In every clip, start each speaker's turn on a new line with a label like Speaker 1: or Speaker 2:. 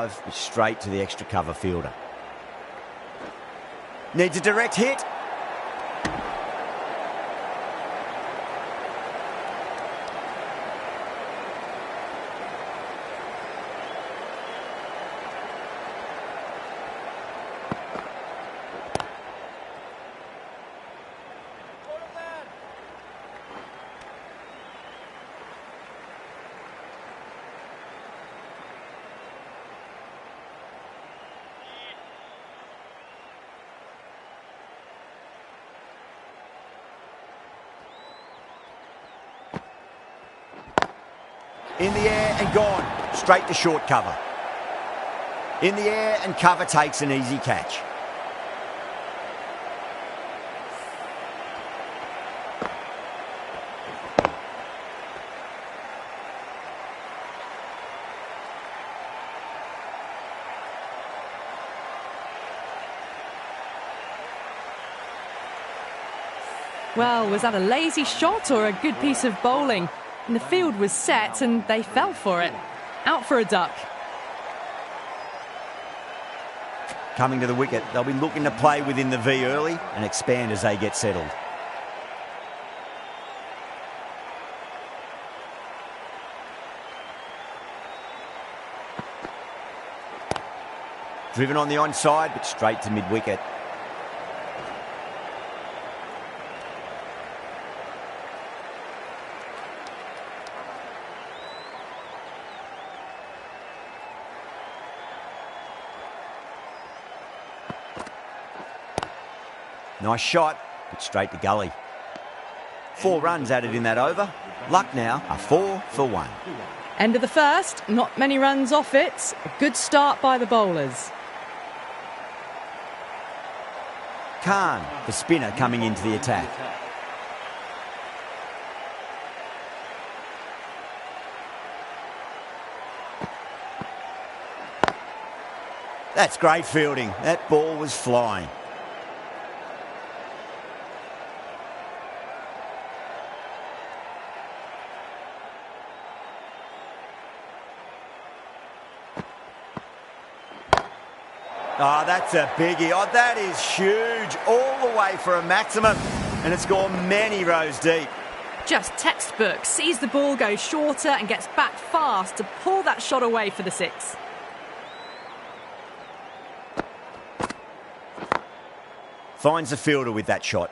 Speaker 1: drive, which straight to the extra cover fielder. Needs a direct hit. In the air and gone. Straight to short cover. In the air and cover takes an easy catch.
Speaker 2: Well, was that a lazy shot or a good piece of bowling? And the field was set and they fell for it. Out for a duck.
Speaker 1: Coming to the wicket, they'll be looking to play within the V early and expand as they get settled. Driven on the onside, but straight to mid-wicket. Nice shot, but straight to gully. 4 runs added in that over. Luck now, a 4 for 1.
Speaker 2: End of the first, not many runs off it. A good start by the bowlers.
Speaker 1: Khan, the spinner, coming into the attack. That's great fielding. That ball was flying. Oh, that's a biggie. Oh, that is huge. All the way for a maximum. And it's gone many rows deep.
Speaker 2: Just textbook. Sees the ball go shorter and gets back fast to pull that shot away for the 6.
Speaker 1: Finds the fielder with that shot.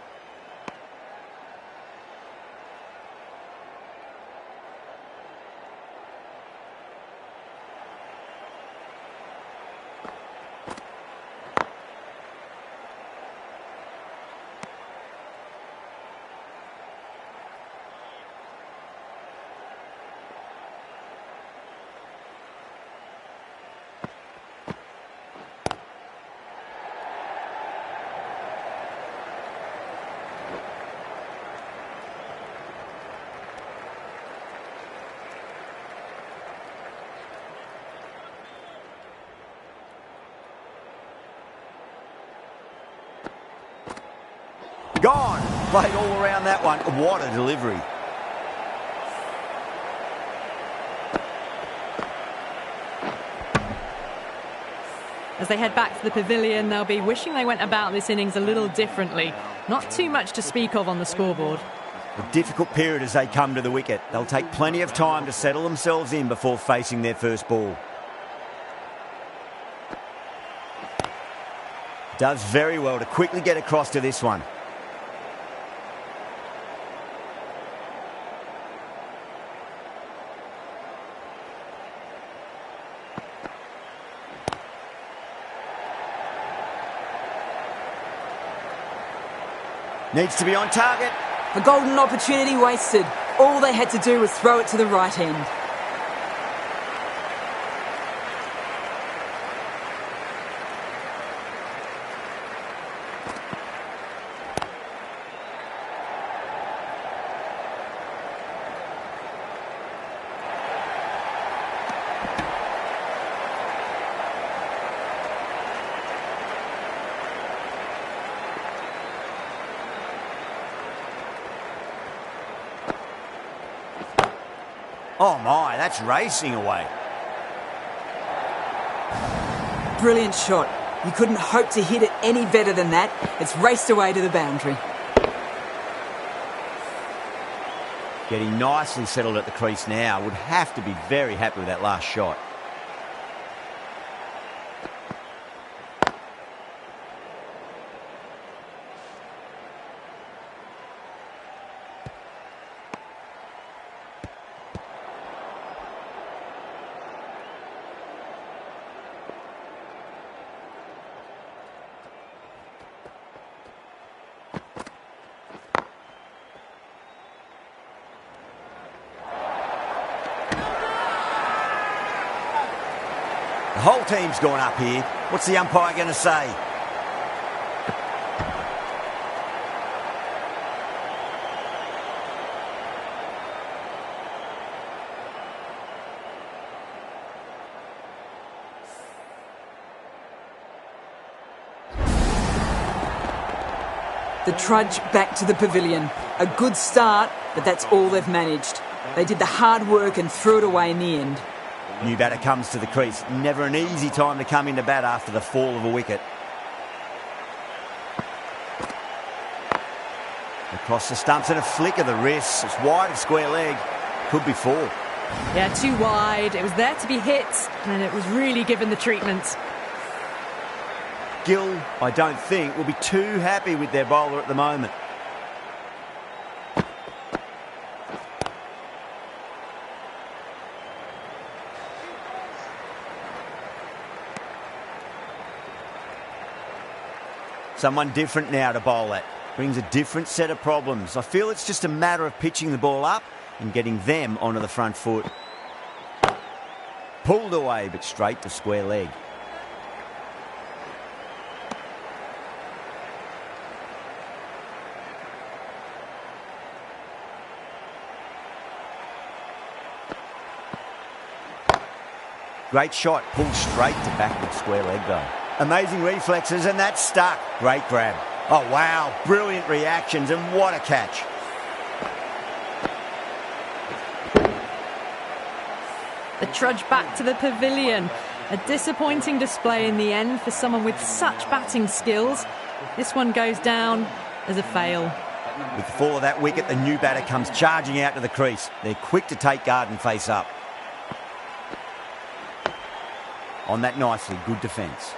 Speaker 1: Gone. Played all around that one. What a delivery.
Speaker 2: As they head back to the pavilion, they'll be wishing they went about this innings a little differently. Not too much to speak of on the scoreboard.
Speaker 1: A difficult period as they come to the wicket. They'll take plenty of time to settle themselves in before facing their first ball. Does very well to quickly get across to this one. Needs to be on target.
Speaker 3: A golden opportunity wasted. All they had to do was throw it to the right end.
Speaker 1: Oh my, that's racing away.
Speaker 3: brilliant shot. You couldn't hope to hit it any better than that. It's raced away to the boundary.
Speaker 1: Getting nicely settled at the crease now. Would have to be very happy with that last shot. The whole team's gone up here. What's the umpire going to say?
Speaker 3: The trudge back to the pavilion. A good start, but that's all they've managed. They did the hard work and threw it away in the end.
Speaker 1: New batter comes to the crease. Never an easy time to come into bat after the fall of a wicket. Across the stumps and a flick of the wrist. It's wide of square leg. Could be 4.
Speaker 2: Yeah, too wide. It was there to be hit, and it was really given the treatment.
Speaker 1: Gill, I don't think, will be too happy with their bowler at the moment. Someone different now to bowl at. Brings a different set of problems. I feel it's just a matter of pitching the ball up and getting them onto the front foot. Pulled away, but straight to square leg. Great shot, pulled straight to backward square leg though. Amazing reflexes, and that's stuck. Great grab. Oh, wow. Brilliant reactions, and what a catch.
Speaker 2: The trudge back to the pavilion. A disappointing display in the end for someone with such batting skills. This one goes down as a fail.
Speaker 1: With the fall of that wicket, the new batter comes charging out to the crease. They're quick to take guard and face up. On that nicely, good defence.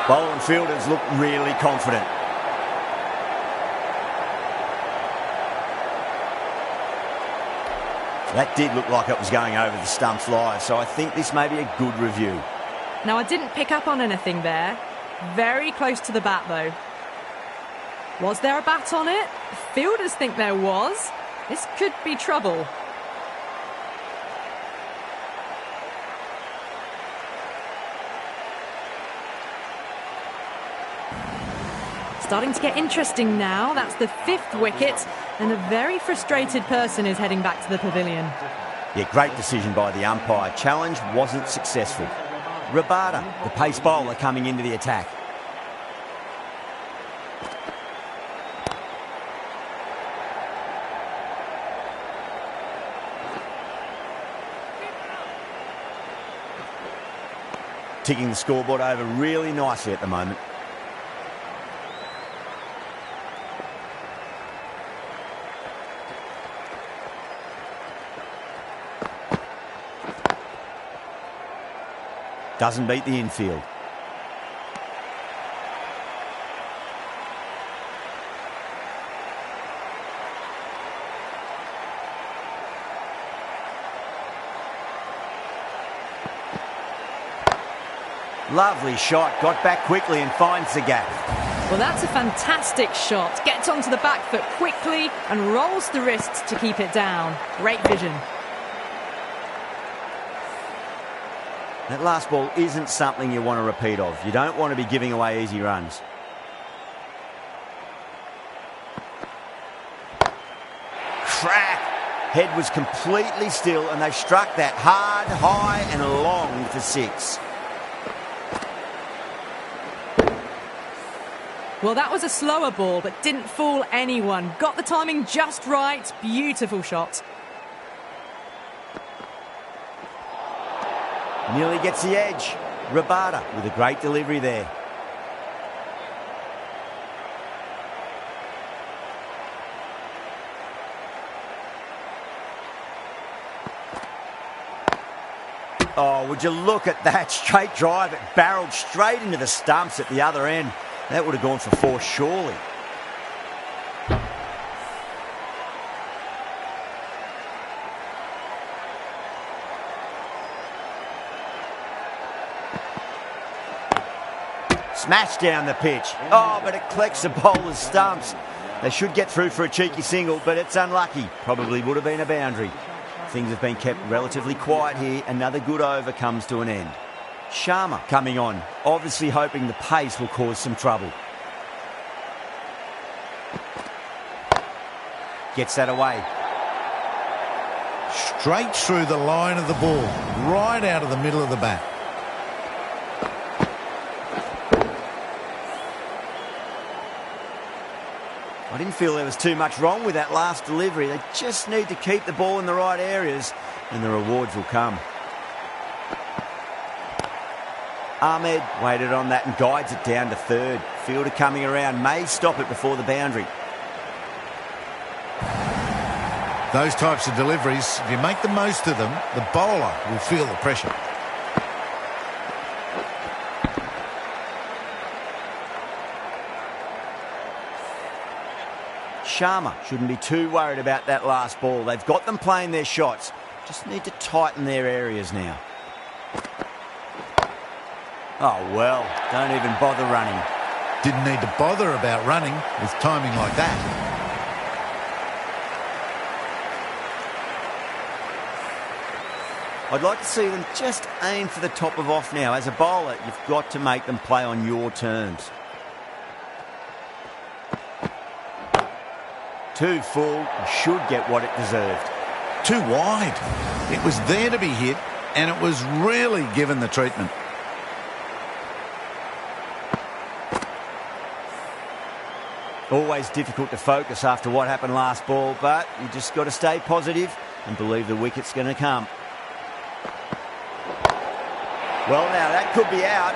Speaker 1: Bowler and fielders look really confident. That did look like it was going over the stumps live, so I think this may be a good review.
Speaker 2: Now, I didn't pick up on anything there. Very close to the bat, though. Was there a bat on it? Fielders think there was. This could be trouble. Starting to get interesting now. That's the 5th wicket, and a very frustrated person is heading back to the pavilion.
Speaker 1: Yeah, great decision by the umpire. Challenge wasn't successful. Rabada, the pace bowler, coming into the attack. Ticking the scoreboard over really nicely at the moment. Doesn't beat the infield. Lovely shot, got back quickly and finds the gap.
Speaker 2: Well, that's a fantastic shot. Gets onto the back foot quickly and rolls the wrist to keep it down. Great vision.
Speaker 1: That last ball isn't something you want to repeat of. You don't want to be giving away easy runs. Crack! Head was completely still and they struck that hard, high and long for 6.
Speaker 2: Well, that was a slower ball, but didn't fool anyone. Got the timing just right. Beautiful shot.
Speaker 1: Nearly gets the edge. Rabada with a great delivery there. Oh, would you look at that straight drive? It barreled straight into the stumps at the other end. That would have gone for four, surely. Smashed down the pitch. Oh, but it collects the bowler's stumps. They should get through for a cheeky single, but it's unlucky. Probably would have been a boundary. Things have been kept relatively quiet here. Another good over comes to an end. Sharma coming on, obviously hoping the pace will cause some trouble. Gets that away.
Speaker 4: Straight through the line of the ball, right out of the middle of the bat.
Speaker 1: I didn't feel there was too much wrong with that last delivery. They just need to keep the ball in the right areas and the rewards will come. Ahmed waited on that and guides it down to third. Fielder coming around may stop it before the boundary.
Speaker 4: Those types of deliveries, if you make the most of them, the bowler will feel the pressure.
Speaker 1: Sharma shouldn't be too worried about that last ball. They've got them playing their shots. Just need to tighten their areas now. Oh, well, don't even bother running.
Speaker 4: Didn't need to bother about running with timing like that.
Speaker 1: I'd like to see them just aim for the top of off now. As a bowler, you've got to make them play on your terms. Too full, should get what it deserved.
Speaker 4: Too wide. It was there to be hit, and it was really given the treatment.
Speaker 1: Always difficult to focus after what happened last ball, but you just got to stay positive and believe the wicket's going to come. Well, now that could be out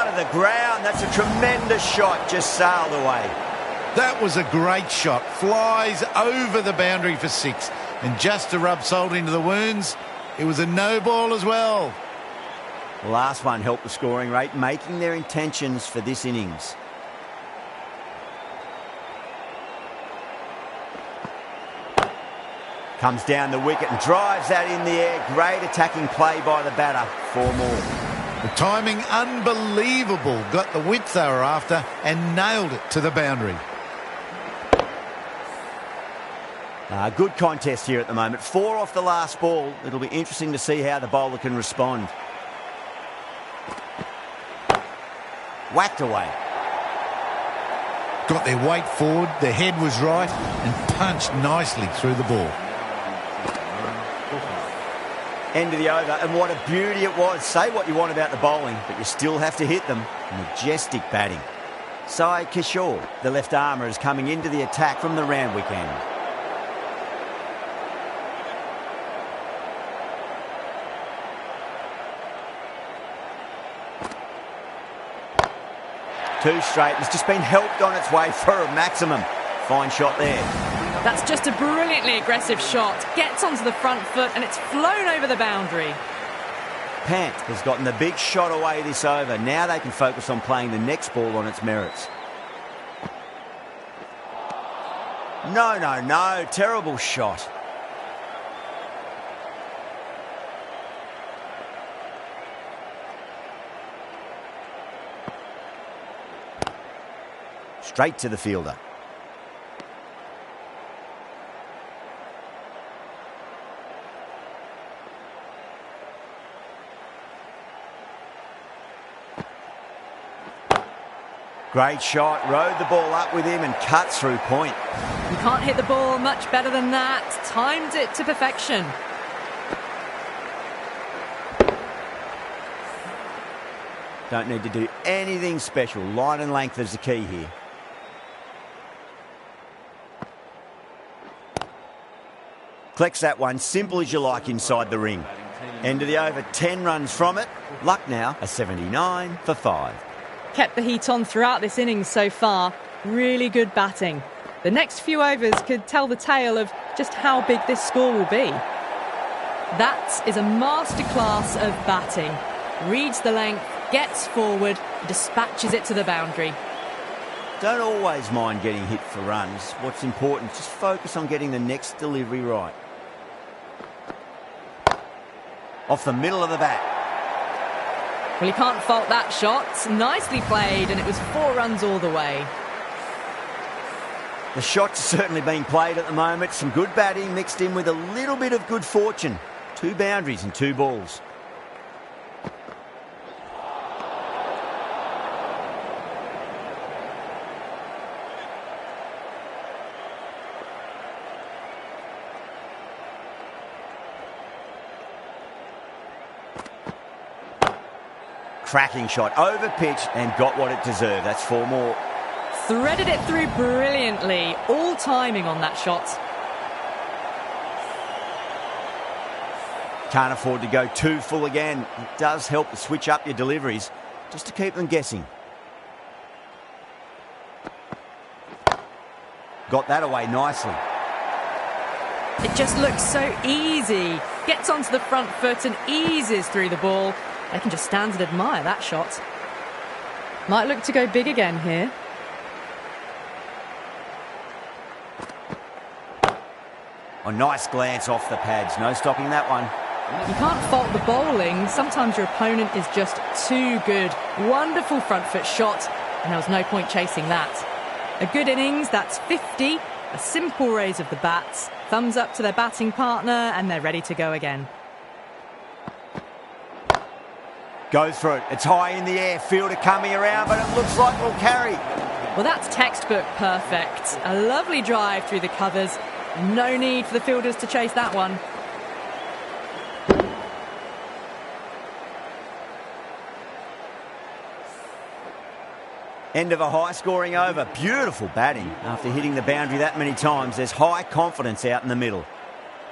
Speaker 1: of the ground. That's a tremendous shot, just sailed away.
Speaker 4: That was a great shot. Flies over the boundary for six. And just to rub salt into the wounds, it was a no ball as well.
Speaker 1: The last one helped the scoring rate, making their intentions for this innings. Comes down the wicket and drives that in the air. Great attacking play by the batter. 4 more.
Speaker 4: The timing unbelievable. Got the width they were after and nailed it to the boundary.
Speaker 1: Good contest here at the moment. 4 off the last ball. It'll be interesting to see how the bowler can respond. Whacked away.
Speaker 4: Got their weight forward, their head was right, and punched nicely through the ball.
Speaker 1: End of the over, and what a beauty it was. Say what you want about the bowling, but you still have to hit them. Majestic batting. Sai Kishore, the left armour, is coming into the attack from the Randwick end. Two straight. It's just been helped on its way for a maximum. Fine shot there.
Speaker 2: That's just a brilliantly aggressive shot. Gets onto the front foot and it's flown over the boundary.
Speaker 1: Pant has gotten the big shot away this over. Now they can focus on playing the next ball on its merits. No. Terrible shot. Straight to the fielder. Great shot, rode the ball up with him and cut through point.
Speaker 2: You can't hit the ball much better than that. Timed it to perfection.
Speaker 1: Don't need to do anything special. Line and length is the key here. Collects that one, simple as you like, inside the ring. End of the over, 10 runs from it. Luck now, a 79 for 5.
Speaker 2: Kept the heat on throughout this innings so far. Really good batting. The next few overs could tell the tale of just how big this score will be. That is a masterclass of batting. Reads the length, gets forward, dispatches it to the boundary.
Speaker 1: Don't always mind getting hit for runs. What's important, just focus on getting the next delivery right. Off the middle of the bat.
Speaker 2: Well, you can't fault that shot. Nicely played, and it was 4 runs all the way.
Speaker 1: The shot's certainly being played at the moment. Some good batting mixed in with a little bit of good fortune. 2 boundaries and 2 balls. Cracking shot, over pitch and got what it deserved. That's 4 more.
Speaker 2: Threaded it through brilliantly. All timing on that shot.
Speaker 1: Can't afford to go too full again. It does help to switch up your deliveries, just to keep them guessing. Got that away nicely.
Speaker 2: It just looks so easy. Gets onto the front foot and eases through the ball. They can just stand and admire that shot. Might look to go big again here.
Speaker 1: A nice glance off the pads. No stopping that one.
Speaker 2: You can't fault the bowling. Sometimes your opponent is just too good. Wonderful front foot shot, and there was no point chasing that. A good innings, that's 50. A simple raise of the bats. Thumbs up to their batting partner, and they're ready to go again.
Speaker 1: Goes for it. It's high in the air. Fielder coming around, but it looks like we'll carry.
Speaker 2: Well, that's textbook perfect. A lovely drive through the covers. No need for the fielders to chase that one.
Speaker 1: End of a high-scoring over. Beautiful batting. After hitting the boundary that many times, there's high confidence out in the middle.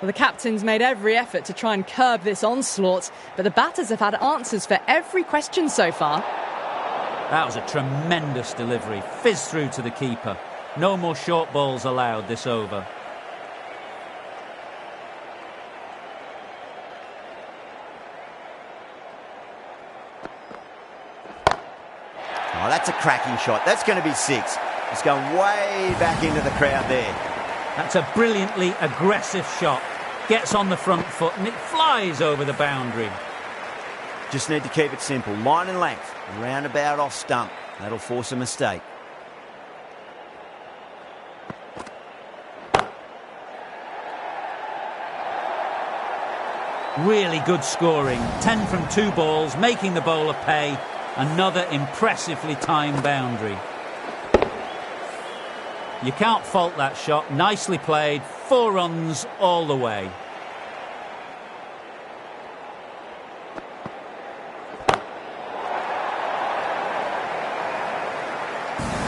Speaker 2: Well, the captain's made every effort to try and curb this onslaught, but the batters have had answers for every question so far.
Speaker 5: That was a tremendous delivery. Fizzed through to the keeper. No more short balls allowed this over.
Speaker 1: Oh, that's a cracking shot. That's going to be 6. It's going way back into the crowd there.
Speaker 5: That's a brilliantly aggressive shot. Gets on the front foot and it flies over the boundary.
Speaker 1: Just need to keep it simple. Line and length. Roundabout off stump. That'll force a mistake.
Speaker 5: Really good scoring. 10 from 2 balls, making the bowler pay. Another impressively timed boundary. You can't fault that shot. Nicely played. 4 runs all the way.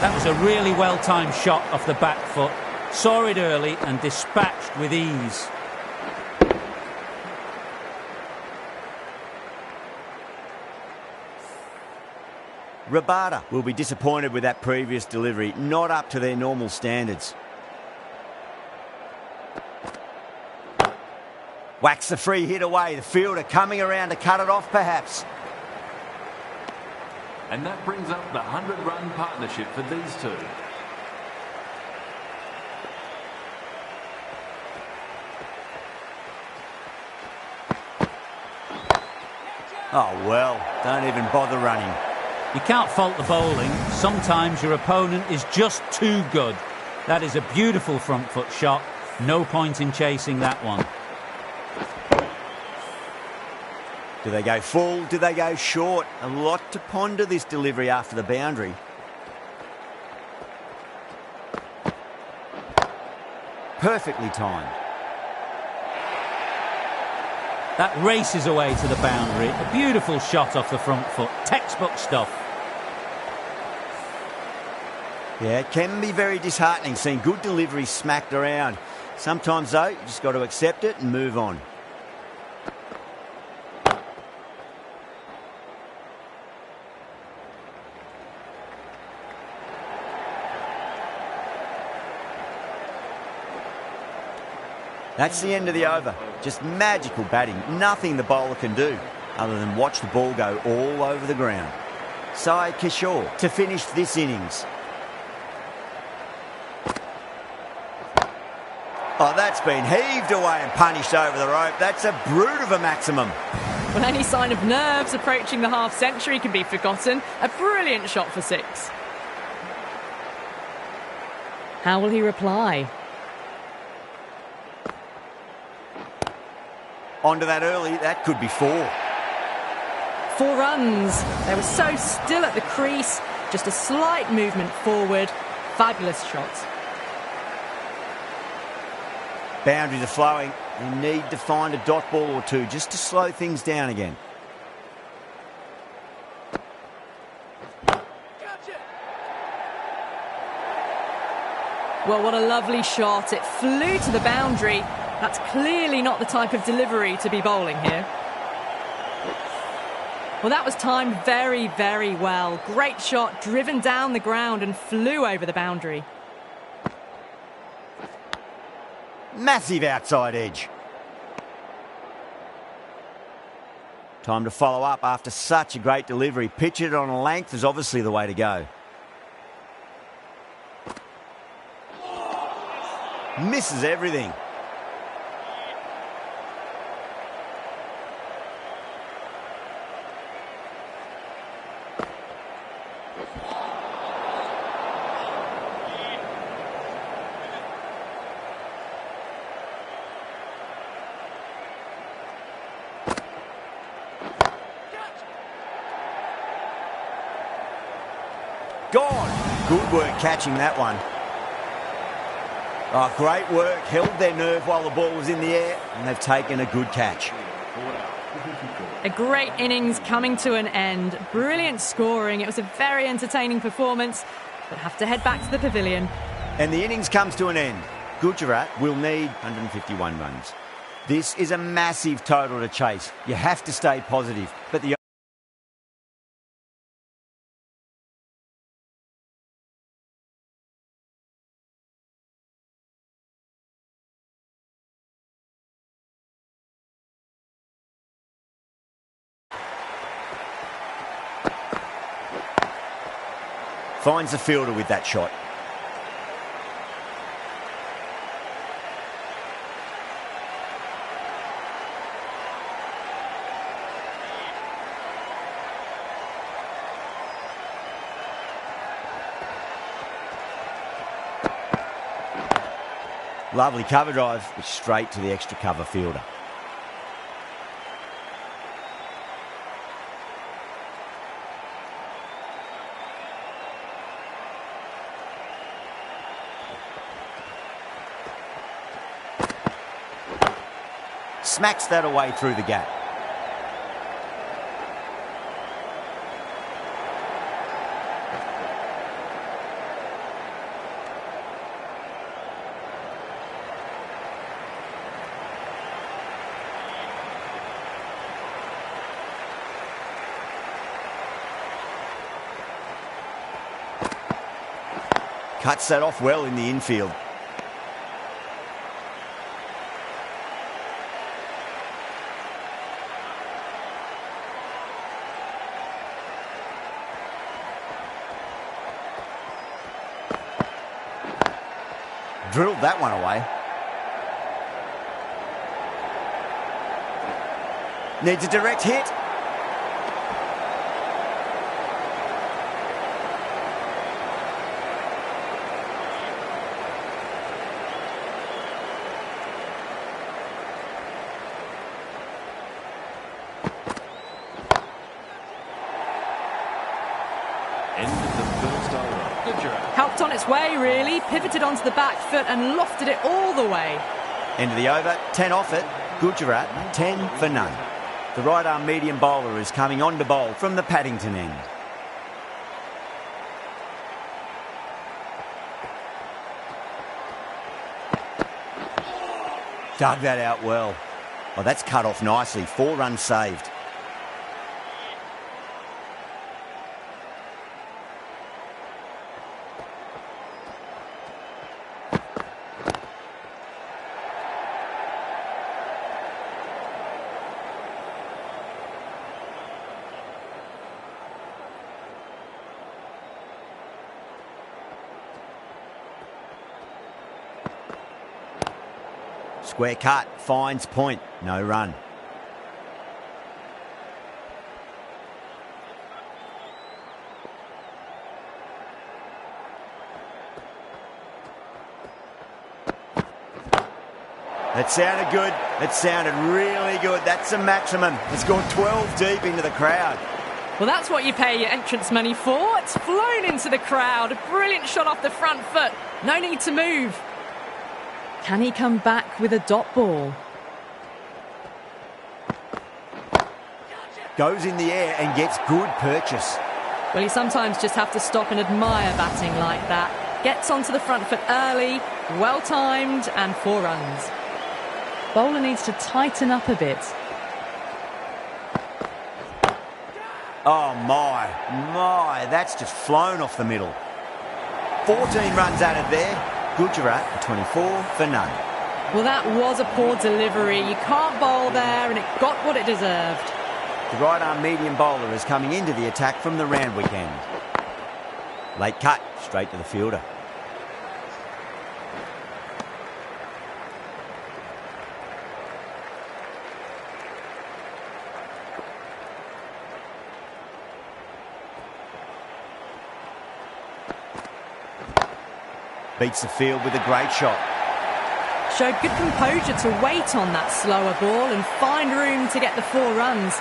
Speaker 5: That was a really well-timed shot off the back foot. Saw it early and dispatched with ease.
Speaker 1: Rabada will be disappointed with that previous delivery. Not up to their normal standards. Whacks the free hit away. The fielder coming around to cut it off perhaps.
Speaker 6: And that brings up the 100-run partnership for these two.
Speaker 1: Oh well, don't even bother running.
Speaker 5: You can't fault the bowling. Sometimes your opponent is just too good. That is a beautiful front foot shot. No point in chasing that one.
Speaker 1: Do they go full? Do they go short? A lot to ponder this delivery after the boundary. Perfectly timed.
Speaker 5: That races away to the boundary. A beautiful shot off the front foot. Textbook stuff.
Speaker 1: Yeah, it can be very disheartening seeing good deliveries smacked around. Sometimes, though, you just got to accept it and move on. That's the end of the over. Just magical batting. Nothing the bowler can do other than watch the ball go all over the ground. Sai Kishore to finish this innings. Oh, that's been heaved away and punished over the rope. That's a brute of a maximum.
Speaker 2: Well, any sign of nerves approaching the half-century can be forgotten. A brilliant shot for 6. How will he reply?
Speaker 1: Onto that early, that could be 4.
Speaker 2: 4 runs. They were so still at the crease. Just a slight movement forward. Fabulous shots.
Speaker 1: Boundaries are flowing. You need to find a dot ball or two just to slow things down again.
Speaker 2: Well, what a lovely shot. It flew to the boundary. That's clearly not the type of delivery to be bowling here. Well, that was timed very, very well. Great shot, driven down the ground and flew over the boundary.
Speaker 1: Massive outside edge. Time to follow up after such a great delivery. Pitch it on a length is obviously the way to go. Misses everything. Gone. Good work catching that one. Oh, great work. Held their nerve while the ball was in the air, and they've taken a good catch.
Speaker 2: A great innings coming to an end. Brilliant scoring. It was a very entertaining performance, but have to head back to the pavilion.
Speaker 1: And the innings comes to an end. Gujarat will need 151 runs. This is a massive total to chase. You have to stay positive, but the finds the fielder with that shot. Lovely cover drive, but straight to the extra cover fielder. Smacks that away through the gap. Cuts that off well in the infield. Drilled that one away. Needs a direct hit.
Speaker 6: End of the first over. Gujarat.
Speaker 2: Helped on its way, really. Pivoted onto the back foot and lofted it all the way.
Speaker 1: End of the over, 10 off it. Gujarat, 10 for none. The right arm medium bowler is coming on to bowl from the Paddington end. Dug that out well. Oh, that's cut off nicely. 4 runs saved. Square cut, finds point, no run. That sounded good. It sounded really good. That's the maximum. It's gone 12 deep into the crowd.
Speaker 2: Well, that's what you pay your entrance money for. It's flown into the crowd. A brilliant shot off the front foot. No need to move. Can he come back with a dot ball?
Speaker 1: Goes in the air and gets good purchase.
Speaker 2: Well, you sometimes just have to stop and admire batting like that. Gets onto the front foot early, well-timed, and 4 runs. Bowler needs to tighten up a bit.
Speaker 1: Oh, my, that's just flown off the middle. 14 runs added there. Gujarat, 24 for none.
Speaker 2: Well, that was a poor delivery. You can't bowl there, and it got what it deserved.
Speaker 1: The right-arm medium bowler is coming into the attack from the Randwick end. Late cut, straight to the fielder. Beats the field with a great shot.
Speaker 2: Showed good composure to wait on that slower ball and find room to get the 4 runs.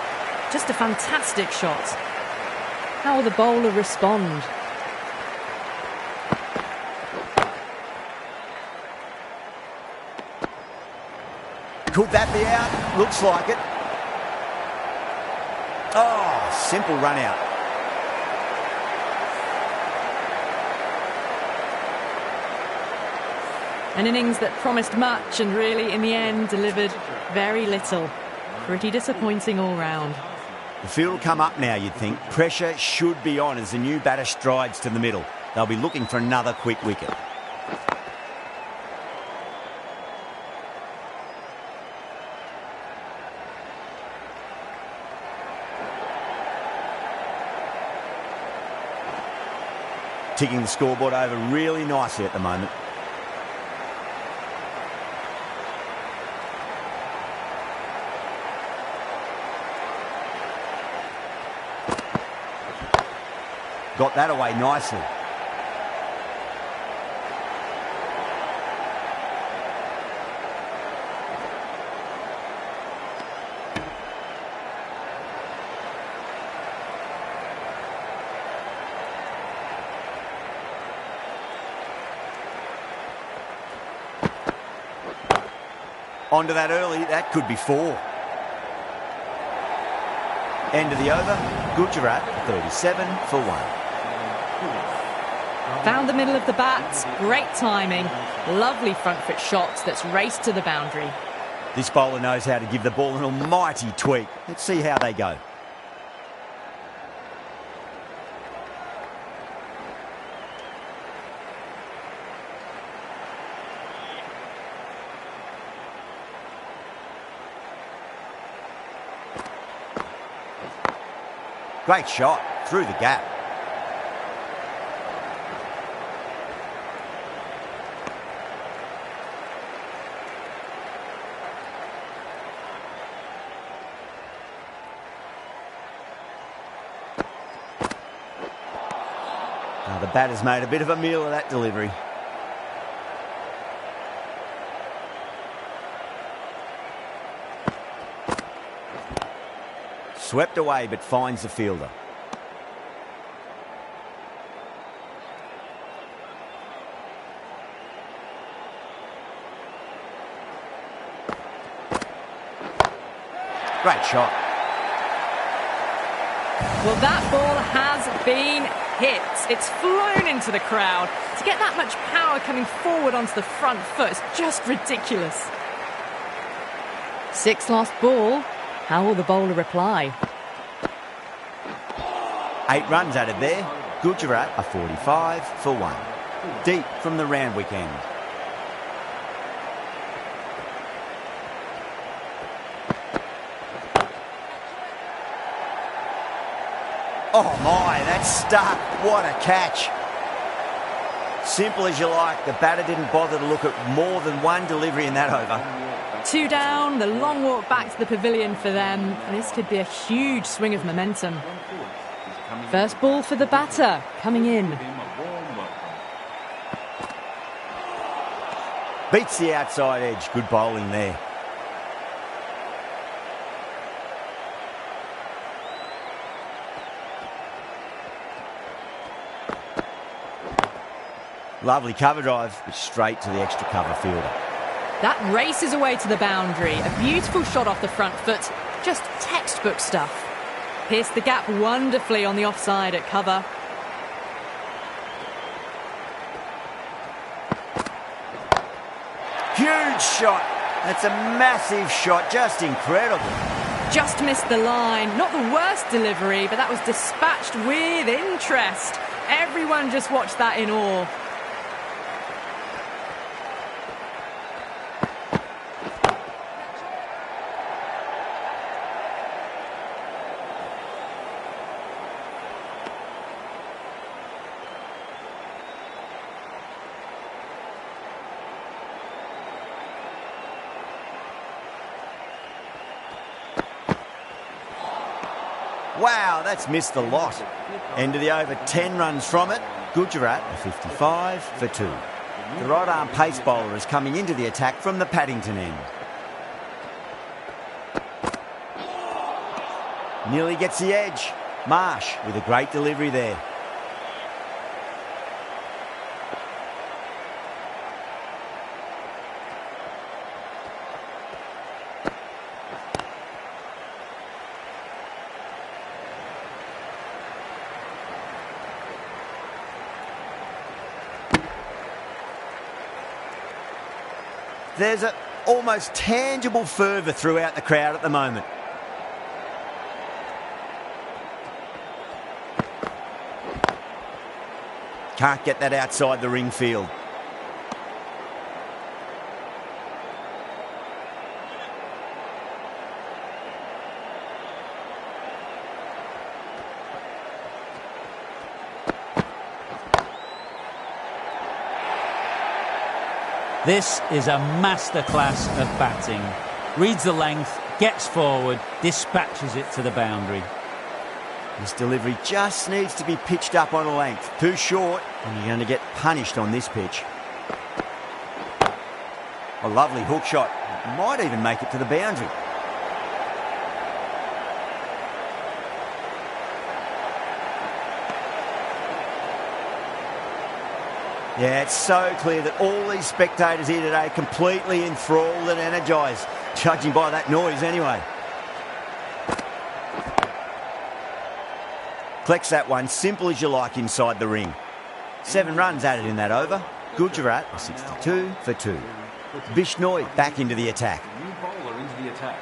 Speaker 2: Just a fantastic shot. How will the bowler respond?
Speaker 1: Could that be out? Looks like it. Oh, simple run out.
Speaker 2: An innings that promised much and really, in the end, delivered very little. Pretty disappointing all round.
Speaker 1: The field will come up now, you'd think. Pressure should be on as the new batter strides to the middle. They'll be looking for another quick wicket. Ticking the scoreboard over really nicely at the moment. Got that away nicely. Onto that early, that could be 4. End of the over, Gujarat 37 for 1.
Speaker 2: Found the middle of the bat, great timing, lovely front foot shots that's raced to the boundary.
Speaker 1: This bowler knows how to give the ball an almighty tweak. Let's see how they go. Great shot, through the gap. Now the batter's made a bit of a meal of that delivery. Swept away but finds the fielder. Great shot.
Speaker 2: Well, that ball has been hit. It's flown into the crowd. To get that much power coming forward onto the front foot is just ridiculous. 6 lost ball. How will the bowler reply?
Speaker 1: 8 runs added there. Gujarat are 45 for 1. Deep from the Randwick end. Oh my, that's stuck. What a catch. Simple as you like. The batter didn't bother to look at more than one delivery in that over.
Speaker 2: 2 down, the long walk back to the pavilion for them. This could be a huge swing of momentum. First ball for the batter, coming in.
Speaker 1: Beats the outside edge. Good bowling there. Lovely cover drive, but straight to the extra cover fielder.
Speaker 2: That races away to the boundary. A beautiful shot off the front foot. Just textbook stuff. Pierced the gap wonderfully on the offside at cover.
Speaker 1: Huge shot. That's a massive shot. Just incredible.
Speaker 2: Just missed the line. Not the worst delivery, but that was dispatched with interest. Everyone just watched that in awe.
Speaker 1: Wow, that's missed the lot. End of the over, 10 runs from it. Gujarat are 55 for 2. The right arm pace bowler is coming into the attack from the Paddington end. Nearly gets the edge. Marsh with a great delivery there. There's an almost tangible fervour throughout the crowd at the moment. Can't get that outside the ring field.
Speaker 5: This is a masterclass of batting. Reads the length, gets forward, dispatches it to the boundary.
Speaker 1: This delivery just needs to be pitched up on a length. Too short, and you're going to get punished on this pitch. A lovely hook shot. Might even make it to the boundary. Yeah, it's so clear that all these spectators here today are completely enthralled and energised, judging by that noise anyway. Collects that one, simple as you like, inside the ring. 7 runs added in that over. Gujarat are 62 for 2. Bishnoi back into the attack.
Speaker 6: New bowler into the attack.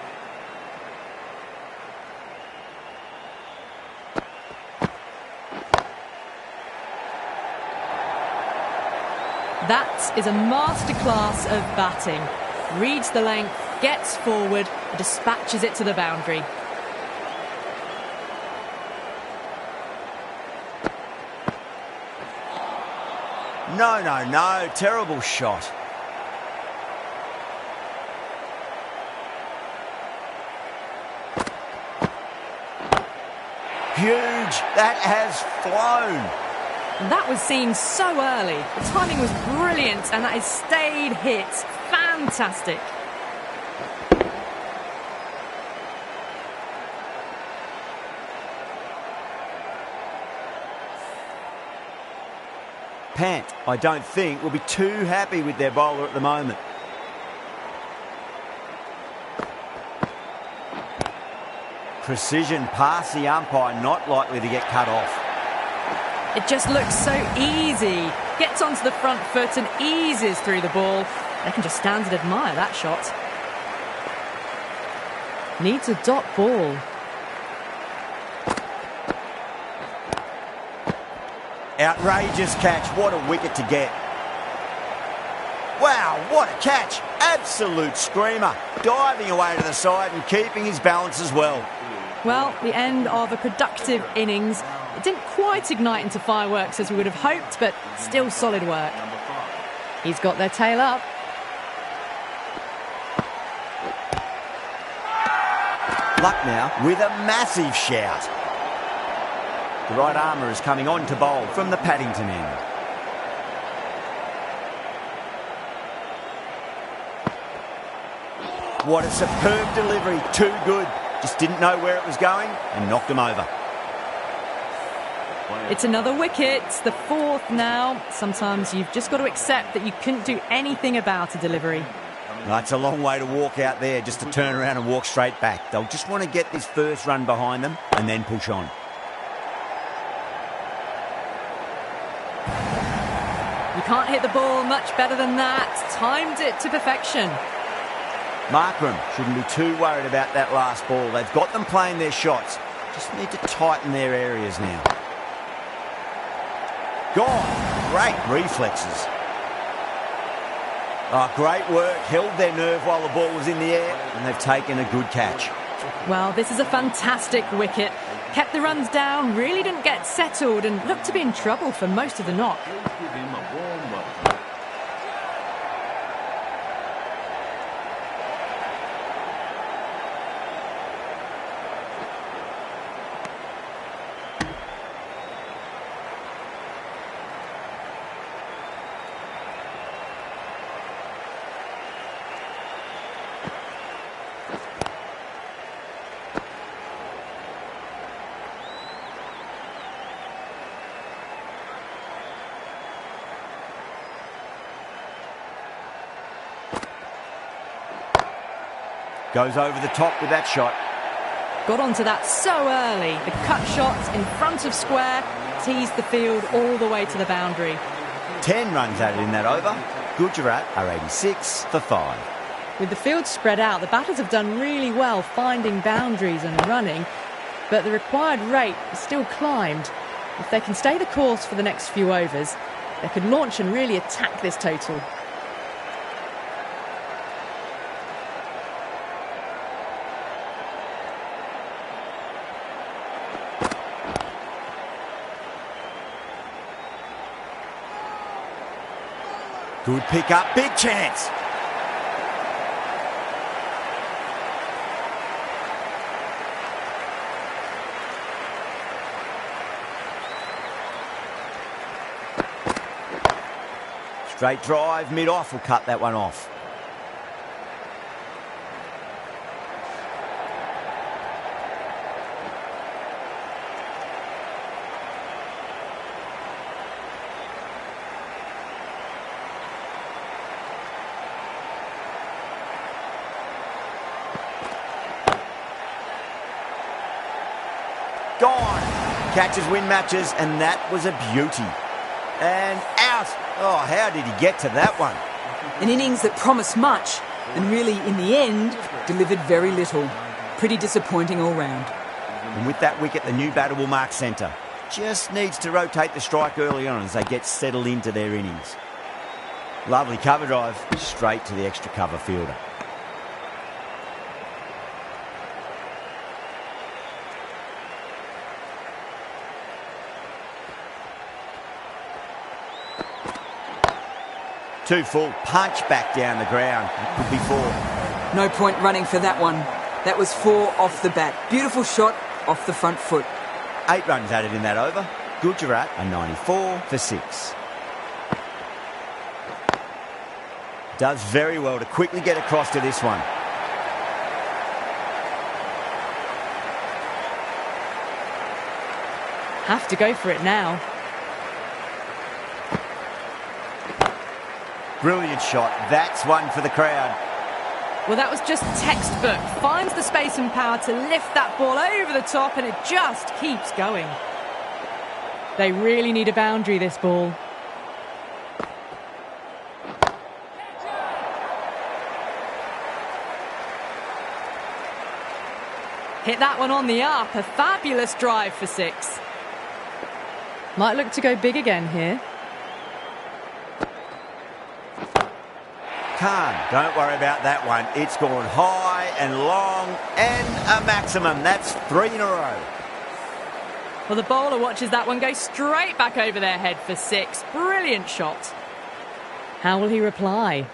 Speaker 2: That is a masterclass of batting. Reads the length, gets forward, and dispatches it to the boundary.
Speaker 1: No. Terrible shot. Huge. That has flown.
Speaker 2: That was seen so early. The timing was brilliant, and that has stayed hit. Fantastic.
Speaker 1: Pant, I don't think, will be too happy with their bowler at the moment. Precision past the umpire, not likely to get cut off.
Speaker 2: It just looks so easy. Gets onto the front foot and eases through the ball. They can just stand and admire that shot. Needs a dot ball.
Speaker 1: Outrageous catch. What a wicket to get. Wow, what a catch. Absolute screamer. Diving away to the side and keeping his balance as well.
Speaker 2: Well, the end of a productive innings. It didn't quite ignite into fireworks as we would have hoped, but still solid work. He's got their tail up.
Speaker 1: Luck now with a massive shout. The right armour is coming on to bowl from the Paddington end. What a superb delivery. Too good. Just didn't know where it was going and knocked him over.
Speaker 2: It's another wicket, the fourth now. Sometimes you've just got to accept that you couldn't do anything about a delivery.
Speaker 1: That's a long way to walk out there just to turn around and walk straight back. They'll just want to get this first run behind them and then push on.
Speaker 2: You can't hit the ball much better than that. Timed it to perfection.
Speaker 1: Markram shouldn't be too worried about that last ball. They've got them playing their shots. Just need to tighten their areas now. Gone. Great reflexes. Oh, great work. Held their nerve while the ball was in the air, and they've taken a good catch.
Speaker 2: Well, this is a fantastic wicket. Kept the runs down, really didn't get settled, and looked to be in trouble for most of the knock.
Speaker 6: Give him a warm welcome.
Speaker 1: Goes over the top with that shot.
Speaker 2: Got onto that so early. The cut shot in front of square teased the field all the way to the boundary.
Speaker 1: 10 runs added in that over. Gujarat are 86 for 5.
Speaker 2: With the field spread out, the batters have done really well finding boundaries and running, but the required rate has still climbed. If they can stay the course for the next few overs, they could launch and really attack this total.
Speaker 1: Good pick up, big chance. Straight drive, mid-off will cut that one off. Gone. Catches win matches, and that was a beauty. And out. Oh, how did he get to that one?
Speaker 3: An innings that promised much and really, in the end, delivered very little. Pretty disappointing all round.
Speaker 1: And with that wicket, the new batter will mark centre. Just needs to rotate the strike early on as they get settled into their innings. Lovely cover drive, straight to the extra cover fielder. Too full, punch back down the ground. It could be 4.
Speaker 3: No point running for that one. That was 4 off the bat. Beautiful shot off the front foot.
Speaker 1: 8 runs added in that over. Gujarat are 94 for 6. Does very well to quickly get across to this one.
Speaker 2: Have to go for it now.
Speaker 1: Brilliant shot. That's one for the crowd.
Speaker 2: Well, that was just textbook. Finds the space and power to lift that ball over the top, and it just keeps going. They really need a boundary, this ball. Hit that one on the up. A fabulous drive for 6. Might look to go big again here.
Speaker 1: Khan, don't worry about that one. It's gone high and long and a maximum. That's 3 in a row.
Speaker 2: Well, the bowler watches that one go straight back over their head for 6. Brilliant shot. How will he reply?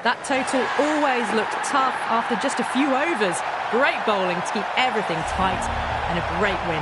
Speaker 2: That total always looked tough after just a few overs. Great bowling to keep everything tight and a great win.